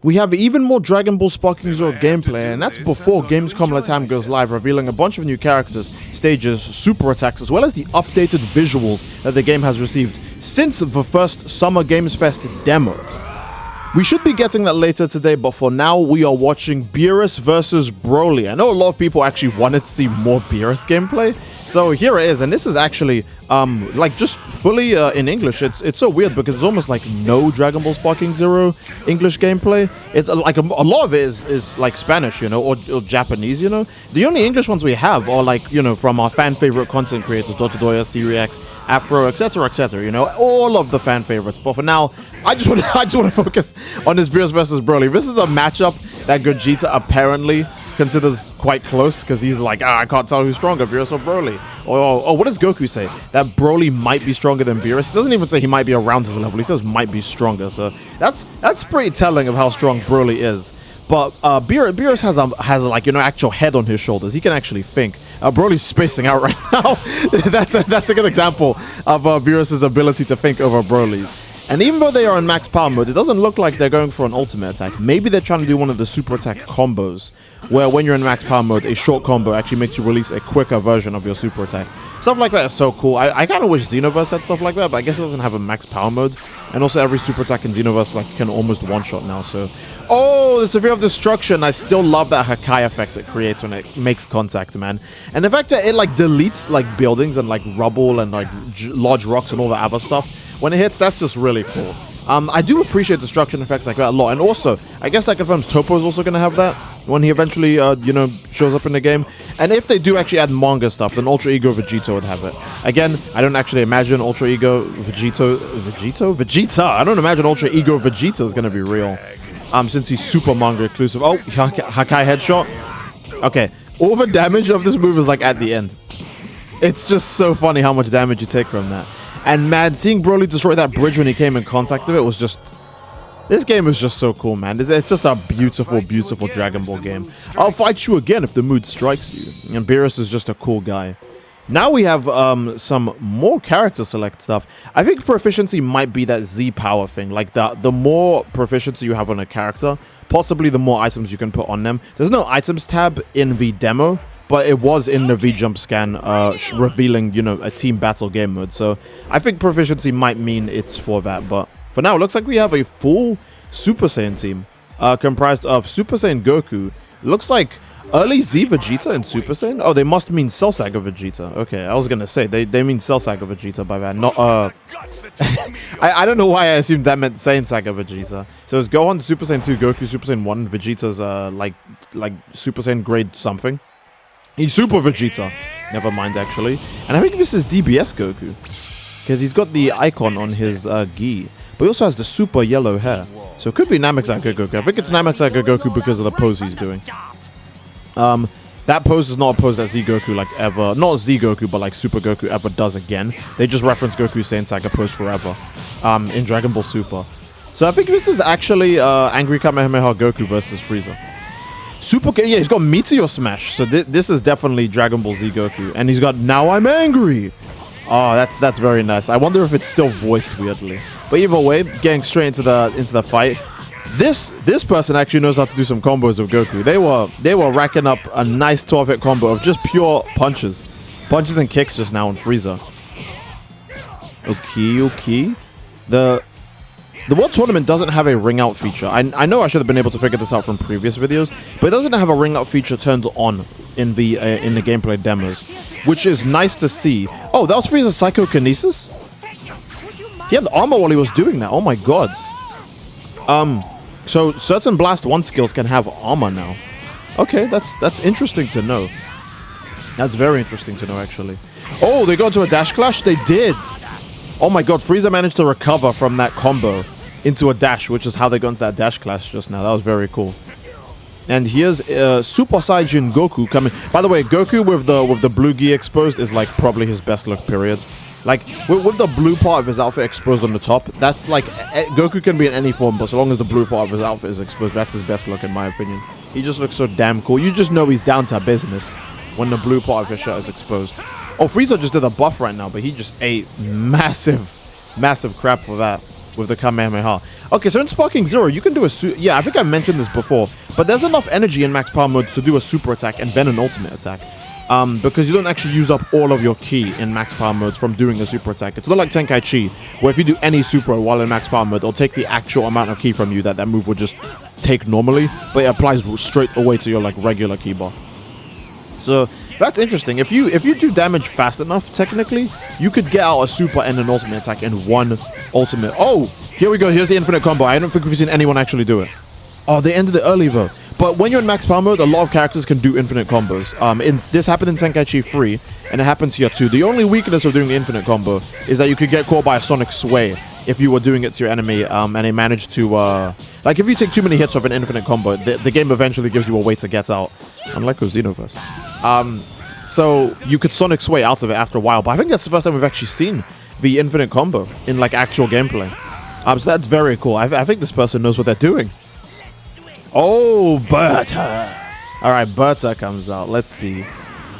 We have even more Dragon Ball Sparking Zero gameplay, and that's before Gamescom Latam goes live, revealing a bunch of new characters, stages, super attacks, as well as the updated visuals that the game has received since the first Summer Games Fest demo. We should be getting that later today, but for now, we are watching Beerus versus Broly. I know a lot of people actually wanted to see more Beerus gameplay, so here it is, and this is actually like just fully in English. It's so weird because it's almost like no Dragon Ball Sparking Zero English gameplay. It's like a lot of it is like Spanish, you know, or Japanese, you know. The only English ones we have are like, you know, from our fan favorite content creators, Dotodoya, Siriax, Afro, etc., you know, all of the fan favorites. But for now, I just want to focus on this Beerus versus Broly. This is a matchup that Gogeta apparently considers quite close, because he's like, I can't tell who's stronger, Beerus or Broly. Or what does Goku say? That Broly might be stronger than Beerus. He doesn't even say he might be around his level. He says might be stronger. So that's pretty telling of how strong Broly is. But Beerus has like, you know, actual head on his shoulders. He can actually think. Broly's spacing out right now. that's a good example of Beerus's ability to think over Broly's. And even though they are in max power mode, it doesn't look like they're going for an ultimate attack. Maybe they're trying to do one of the super attack combos, where when you're in max power mode, a short combo actually makes you release a quicker version of your super attack. Stuff like that is so cool. I kind of wish Xenoverse had stuff like that, but I guess it doesn't have a max power mode. And also every super attack in Xenoverse like can almost one-shot now, so... Oh, the Severe of Destruction. I still love that Hakai effect it creates when it makes contact, man. And the fact that it like deletes like buildings and like rubble and like large rocks and all that other stuff when it hits, that's just really cool. I do appreciate destruction effects like that a lot. And also, I guess that confirms Topo is also going to have that when he eventually, you know, shows up in the game. And if they do actually add manga stuff, then Ultra Ego Vegeta would have it. Again, I don't actually imagine Ultra Ego Vegeta? I don't imagine Ultra Ego Vegeta is going to be real. Since he's super manga exclusive. Oh, Hakai headshot. Okay, all the damage of this move is like at the end. It's just so funny how much damage you take from that. And man, seeing Broly destroy that bridge when he came in contact with it was just... This game is just so cool, man. It's just a beautiful, beautiful Dragon Ball game. I'll fight you again if the mood strikes you. And Beerus is just a cool guy. Now we have some more character select stuff. I think proficiency might be that Z power thing. Like the more proficiency you have on a character, possibly the more items you can put on them. There's no items tab in the demo, but it was in the V-Jump scan revealing, you know, a team battle game mode. So I think proficiency might mean it's for that. But for now, it looks like we have a full Super Saiyan team comprised of Super Saiyan Goku. Looks like early Z Vegeta and Super Saiyan? Oh, they must mean Cell Saga Vegeta. Okay, I was gonna say, they mean Cell Saga Vegeta by that, not, I don't know why I assumed that meant Saiyan Saga Vegeta. So it's Gohan, Super Saiyan 2, Goku, Super Saiyan 1, Vegeta's, like Super Saiyan grade something. He's Super Vegeta. Never mind, actually. And I think this is DBS Goku, because he's got the icon on his, gi. But he also has the super yellow hair. So it could be Namekusei Goku. I think it's Namekusei Goku because of the pose he's doing. That pose is not a pose that Z Goku like ever, not Z Goku, but like Super Goku ever does again. They just reference Goku's Saiyan Saga pose forever in Dragon Ball Super. So I think this is actually Angry Kamehameha Goku versus Frieza. Yeah, he's got Meteor Smash. So this is definitely Dragon Ball Z Goku, and he's got Now I'm Angry. Oh, that's very nice. I wonder if it's still voiced weirdly. But either way, getting straight into the fight. This person actually knows how to do some combos with Goku. They were racking up a nice 12-hit combo of just pure punches and kicks just now on Frieza. Okay. The World Tournament doesn't have a ring out feature. I know I should have been able to figure this out from previous videos, but it doesn't have a ring out feature turned on in the gameplay demos, which is nice to see. Oh, that was Frieza's Psychokinesis? He had armor while he was doing that. Oh my god. So certain Blast 1 skills can have armor now. Okay, that's interesting to know. That's very interesting to know, actually. Oh, they got into a dash clash? They did! Oh my god, Frieza managed to recover from that combo into a dash, which is how they got into that dash clash just now. That was very cool. And here's Super Saiyan Goku coming. By the way, Goku with the blue gi exposed is like probably his best look, period. Like, with the blue part of his outfit exposed on the top, that's like, Goku can be in any form, but so long as the blue part of his outfit is exposed, that's his best look in my opinion. He just looks so damn cool. You just know he's down to business when the blue part of his shirt is exposed. Oh, Frieza just did a buff right now, but he just ate massive crap for that. with the Kamehameha. Okay, so in Sparking Zero, you can do a yeah, I think I mentioned this before, but there's enough energy in max power mode to do a super attack and then an ultimate attack. Because you don't actually use up all of your ki in max power modes from doing a super attack. It's not like Tenkaichi, where if you do any super while in max power mode, it'll take the actual amount of ki from you that move would just take normally, but it applies straight away to your like regular ki bar. So that's interesting. If you do damage fast enough, technically, you could get out a super and an ultimate attack in one ultimate. Oh, here we go. Here's the infinite combo. I don't think we've seen anyone actually do it. Oh, they ended it early though. But when you're in max power mode, a lot of characters can do infinite combos. This happened in Tenkaichi 3, and it happens here too. The only weakness of doing the infinite combo is that you could get caught by a sonic sway if you were doing it to your enemy, and they managed to, like if you take too many hits of an infinite combo, the game eventually gives you a way to get out. Unlike Xenoverse. So you could sonic sway out of it after a while, but I think that's the first time we've actually seen the infinite combo in like actual gameplay. So that's very cool. I think this person knows what they're doing. Oh, Berta. All right, Berta comes out. Let's see.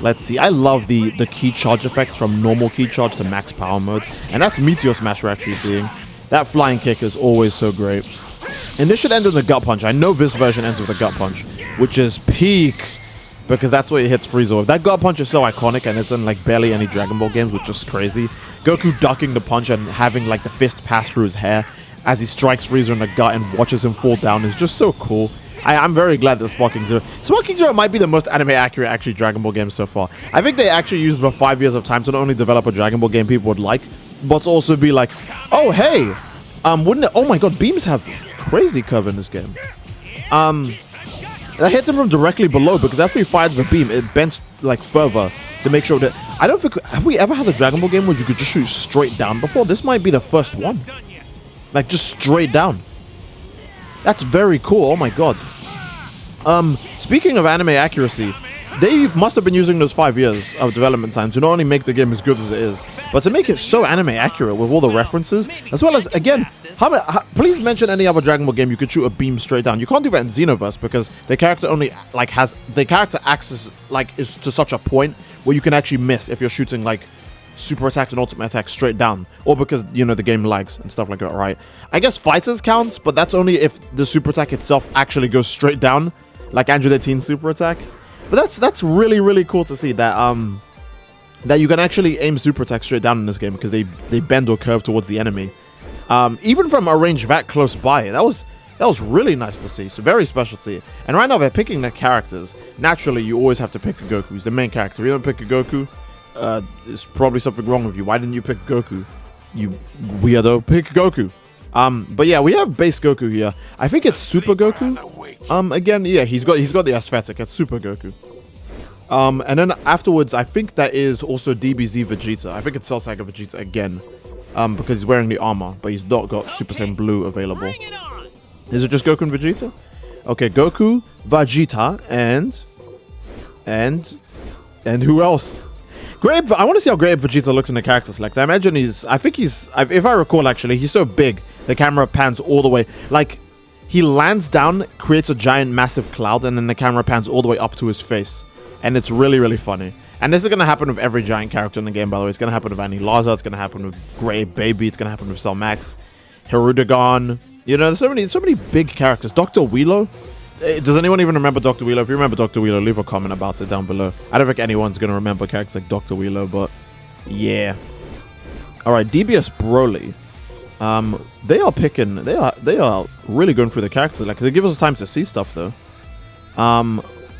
I love the key charge effects from normal key charge to max power mode, and that's Meteor Smash we're actually seeing. That flying kick is always so great. And this should end in a gut punch. I know this version ends with a gut punch, which is peak, because that's what it hits Frieza with. That gut punch is so iconic, and it's in like barely any Dragon Ball games, which is crazy. Goku ducking the punch and having like the fist pass through his hair as he strikes Frieza in the gut and watches him fall down is just so cool. I'm very glad that Sparking Zero might be the most anime accurate actually Dragon Ball game so far. I think they actually used the 5 years of time to not only develop a Dragon Ball game people would like, but to also be like, oh hey, wouldn't it? Oh my god, beams have crazy curve in this game. That hits him from directly below, because after he fired the beam, it bends like further to make sure that I don't think have we ever had a Dragon Ball game where you could just shoot straight down before? This might be the first one. Like just straight down. That's very cool. Oh my god. Speaking of anime accuracy, they must have been using those 5 years of development time to not only make the game as good as it is, but to make it so anime accurate with all the references, as well as, again, please mention any other Dragon Ball game you could shoot a beam straight down. You can't do that in Xenoverse because the character only like the character axis like is to such a point where you can actually miss if you're shooting like super attacks and ultimate attacks straight down, or because, you know, the game lags and stuff like that, right? I guess fighters counts, but that's only if the super attack itself actually goes straight down, like Andrew the Teen's super attack. But that's really, really cool to see that that you can actually aim super attacks straight down in this game, because they bend or curve towards the enemy, even from a range that close by. That was really nice to see. So very special to see. And right now they're picking their characters. Naturally, you always have to pick a Goku. He's the main character. If you don't pick a Goku, there's probably something wrong with you. Why didn't you pick Goku? You weirdo. Pick Goku. But yeah, we have base Goku here. I think it's Super Goku. Again, yeah, he's got the aesthetic. It's Super Goku. And then afterwards, I think that is also DBZ Vegeta. I think it's Cell Saga Vegeta again, because he's wearing the armor, but he's not got Super Saiyan Blue available. Is it just Goku and Vegeta? Okay, Goku, Vegeta, and who else? Great. I want to see how great Vegeta looks in the character select. I imagine if I recall, actually, he's so big, the camera pans all the way. Like, he lands down, creates a giant, massive cloud, and then the camera pans all the way up to his face. And it's really, really funny. And this is going to happen with every giant character in the game, by the way. It's going to happen with Annie Laza. It's going to happen with Grey Baby. It's going to happen with Cell Max, Hirudegarn. You know, there's so many big characters. Dr. Wheelo. Does anyone even remember Dr. Wheelo? If you remember Dr. Wheelo, leave a comment about it down below. I don't think anyone's going to remember characters like Dr. Wheelo, but yeah. Alright, DBS Broly. They are really going through the characters. Like, they give us time to see stuff, though.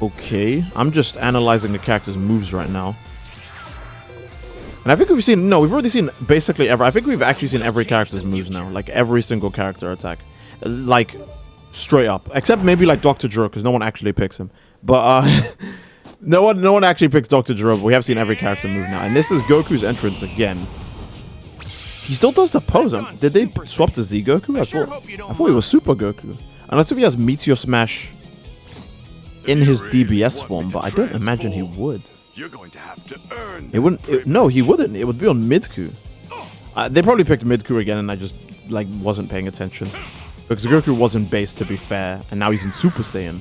Okay. I'm just analyzing the characters' moves right now. And I think we've already seen basically I think we've actually seen every character's moves now. Like, every single character attack. Like, straight up. Except maybe, like, Dr. Gero, because no one actually picks him. But, no one actually picks Dr. Gero, but we have seen every character move now. And this is Goku's entrance again. He still does the pose. Did they swap to Z Goku? I thought he was Super Goku. Unless if he has Meteor Smash in his DBS form, but I don't imagine he would. You're going to have to earn. It wouldn't. No, he wouldn't. It would be on Midku. They probably picked Midku again, and I just like wasn't paying attention because Goku wasn't base, to be fair, and now he's in Super Saiyan.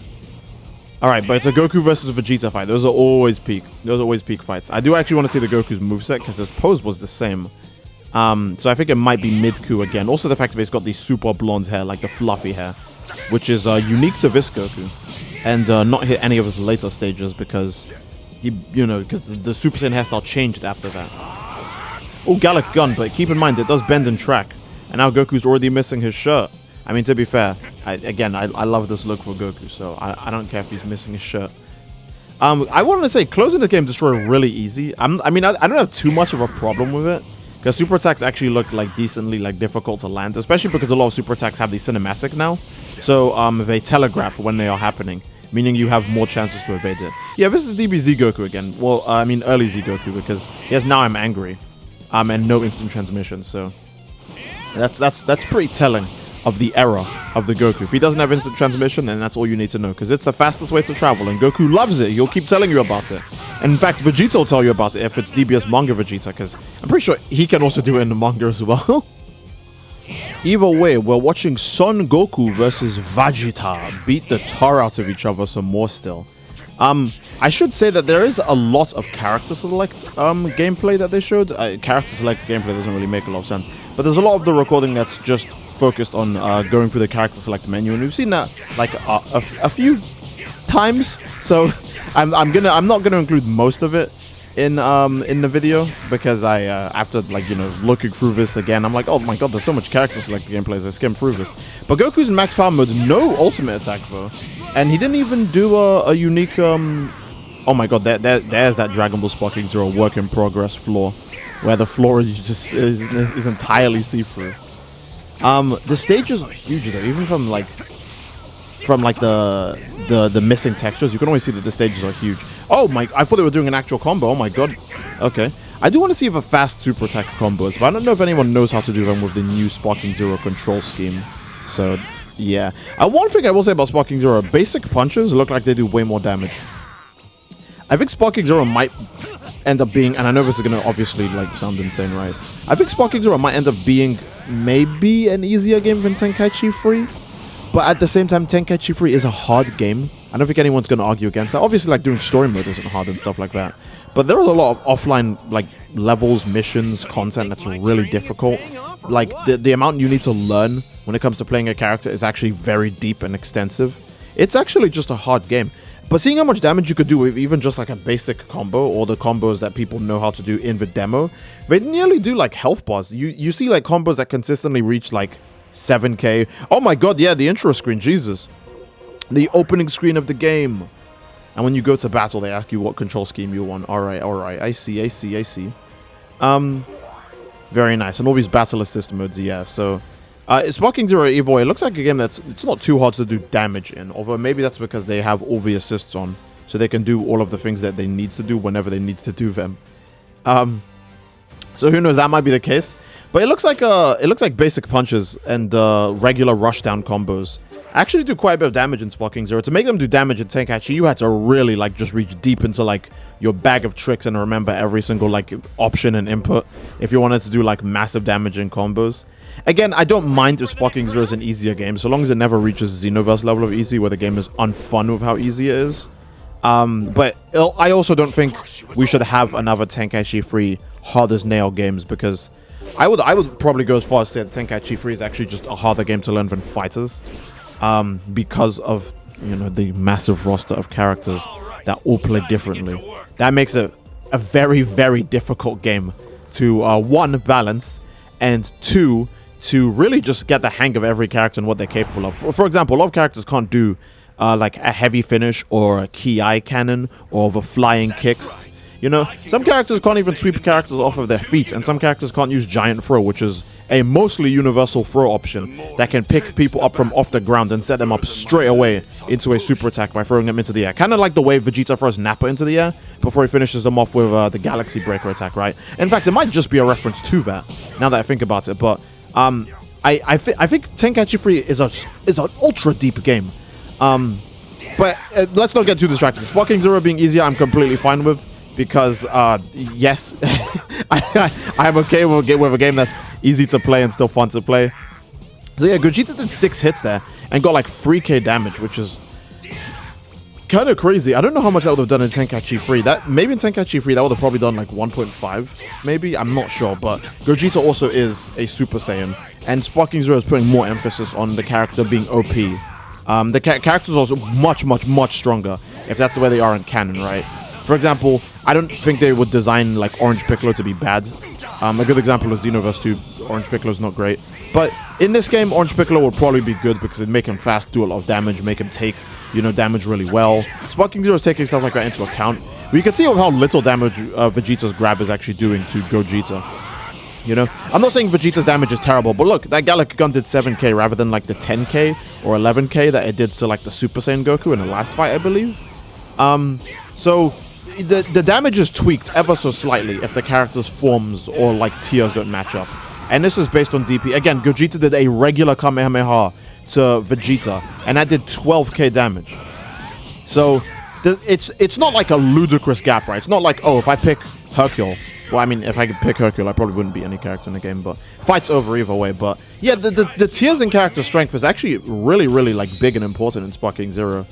All right, but it's a Goku versus Vegeta fight. Those are always peak. Those are always peak fights. I do actually want to see the Goku's moveset because his pose was the same. So I think it might be mid-Q again. Also the fact that he's got these super blonde hair, like the fluffy hair, which is unique to this Goku. And not hit any of his later stages because because the Super Saiyan hairstyle changed after that. Oh, Gallic Gun, but keep in mind it does bend and track. And now Goku's already missing his shirt. I mean, to be fair, I love this look for Goku, so I don't care if he's missing his shirt. I wanted to say, closing the game Destroy really easy. I don't have too much of a problem with it, because super attacks actually look like decently difficult to land, especially because a lot of super attacks have the cinematic now. So they telegraph when they are happening, meaning you have more chances to evade it. Yeah, this is DBZ Goku again. Well, I mean early Z Goku, because yes, now I'm angry, and no instant transmission. So that's pretty telling of the era of the Goku. If he doesn't have instant transmission, then that's all you need to know, because it's the fastest way to travel, and Goku loves it. He'll keep telling you about it. And in fact, Vegeta will tell you about it if it's DBS manga Vegeta, because I'm pretty sure he can also do it in the manga as well. Either way, we're watching Son Goku versus Vegeta beat the tar out of each other some more still. I should say that there is a lot of character select gameplay that they showed. Character select gameplay doesn't really make a lot of sense, but there's a lot of the recording that's just focused on going through the character select menu, and we've seen that like a few times. So I'm not gonna include most of it in the video, because I after looking through this again, I'm like, oh my god, there's so much character select gameplay as I skim through this. But Goku's in max power mode, no ultimate attack though, and he didn't even do a unique oh my god, there's that Dragon Ball Sparking Zero work in progress floor, where the floor is entirely see-through. The stages are huge though, even from the missing textures, you can always see that the stages are huge. Oh my, I thought they were doing an actual combo. Oh my god. Okay. I do want to see if a fast super attack combos, but I don't know if anyone knows how to do them with the new Sparking Zero control scheme. So, yeah. One thing I will say about Sparking Zero, basic punches look like they do way more damage. I think Sparking Zero might end up being, and I know this is going to obviously sound insane, right? I think Sparking Zero might end up being maybe an easier game than Tenkaichi 3. But at the same time, Tenkaichi 3 is a hard game. I don't think anyone's going to argue against that. Obviously, doing story mode isn't hard and stuff like that. But there are a lot of offline, levels, missions, content that's really difficult. The amount you need to learn when it comes to playing a character is actually very deep and extensive. It's actually just a hard game. But seeing how much damage you could do with even just a basic combo, or the combos that people know how to do in the demo, they nearly do health bars. You see combos that consistently reach 7k. Oh my god, yeah, the intro screen, Jesus. The opening screen of the game. And when you go to battle, they ask you what control scheme you want. Alright, I see. Very nice. And all these battle assist modes, yeah, so... Sparking Zero Evo, it looks like a game it's not too hard to do damage in, although maybe that's because they have all the assists on, so they can do all of the things that they need to do whenever they need to do them. So who knows, that might be the case. But it looks like basic punches and regular rushdown combos actually do quite a bit of damage in Sparking Zero. To make them do damage in Tenkaichi, you had to really just reach deep into your bag of tricks and remember every single option and input if you wanted to do massive damage in combos. Again, I don't mind if Sparking Zero is an easier game, so long as it never reaches Xenoverse level of easy, where the game is unfun with how easy it is. But I also don't think we should have another Tenkaichi 3 hard as nail games, because I would probably go as far as say that Tenkaichi 3 is actually just a harder game to learn than Fighters, because of the massive roster of characters that all play differently. That makes it a very, very difficult game to one, balance, and two, to really just get the hang of every character and what they're capable of. For example, a lot of characters can't do a heavy finish or a ki cannon or the flying kicks. Some characters can't even sweep characters off of their feet, and some characters can't use giant throw, which is a mostly universal throw option that can pick people up from off the ground and set them up straight away into a super attack by throwing them into the air. Kind of like the way Vegeta throws Nappa into the air before he finishes them off with the Galaxy Breaker attack, right? In fact, it might just be a reference to that, now that I think about it, but I think Tenkaichi 3 is an ultra deep game. But let's not get too distracted. Sparking Zero being easier, I'm completely fine with, because yes, I'm okay with a game that's easy to play and still fun to play. So yeah, Gogeta did 6 hits there and got 3k damage, which is kind of crazy. I don't know how much that would have done in Tenkaichi 3. That maybe in Tenkaichi 3 that would have probably done like 1.5, maybe. I'm not sure, but Gogeta also is a Super Saiyan, and Sparking Zero is putting more emphasis on the character being OP. The characters are also much stronger if that's the way they are in canon, right? For example, I don't think they would design like Orange Piccolo to be bad. A good example is Xenoverse 2. Orange Piccolo is not great, but in this game, Orange Piccolo would probably be good because it'd make him fast, do a lot of damage, make him take, you know, damage really well. Sparking Zero is taking stuff like that into account. We can see how little damage Vegeta's grab is actually doing to Gogeta. You know, I'm not saying Vegeta's damage is terrible, but look, that Gallic Gun did 7k rather than like the 10k or 11k that it did to like the Super Saiyan Goku in the last fight, I believe. So the damage is tweaked ever so slightly if the character's forms or like tiers don't match up. And this is based on DP. Again, Gogeta did a regular Kamehameha to Vegeta, and that did 12k damage. So it's not like a ludicrous gap, right? It's not like, oh, if I pick Hercule, well, I mean, if I could pick Hercule, I probably wouldn't be any character in the game, but fight's over either way. But yeah, the tiers in character strength is actually really like big and important in Sparking Zero.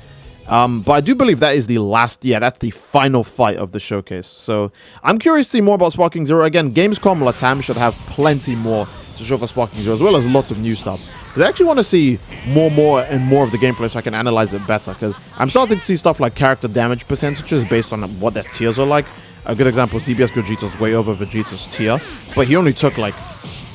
But I do believe that is the last, yeah, that's the final fight of the showcase. So I'm curious to see more about Sparking Zero. Again, Gamescom Latam should have plenty more to show for Sparking Zero, as well as lots of new stuff. Because I actually want to see more of the gameplay so I can analyze it better. Because I'm starting to see stuff like character damage percentages based on what their tiers are like. A good example is DBS Gogeta's way over Vegeta's tier, but he only took like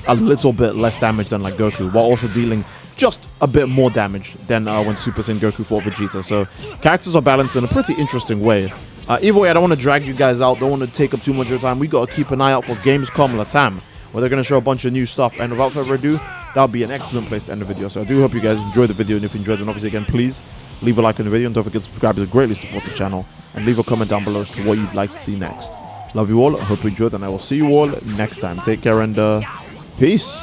a little bit less damage than like Goku, while also dealing just a bit more damage than when Super Saiyan Goku fought Vegeta. So characters are balanced in a pretty interesting way. Either way, I don't want to drag you guys out, don't want to take up too much of your time. We got to keep an eye out for Gamescom Latam, where they're going to show a bunch of new stuff. And without further ado, that'll be an excellent place to end the video. So I do hope you guys enjoyed the video, and if you enjoyed, then obviously again, please leave a like on the video, and don't forget to subscribe, it greatly supports the channel, and leave a comment down below as to what you'd like to see next. Love you all, I hope you enjoyed, and I will see you all next time. Take care, and peace.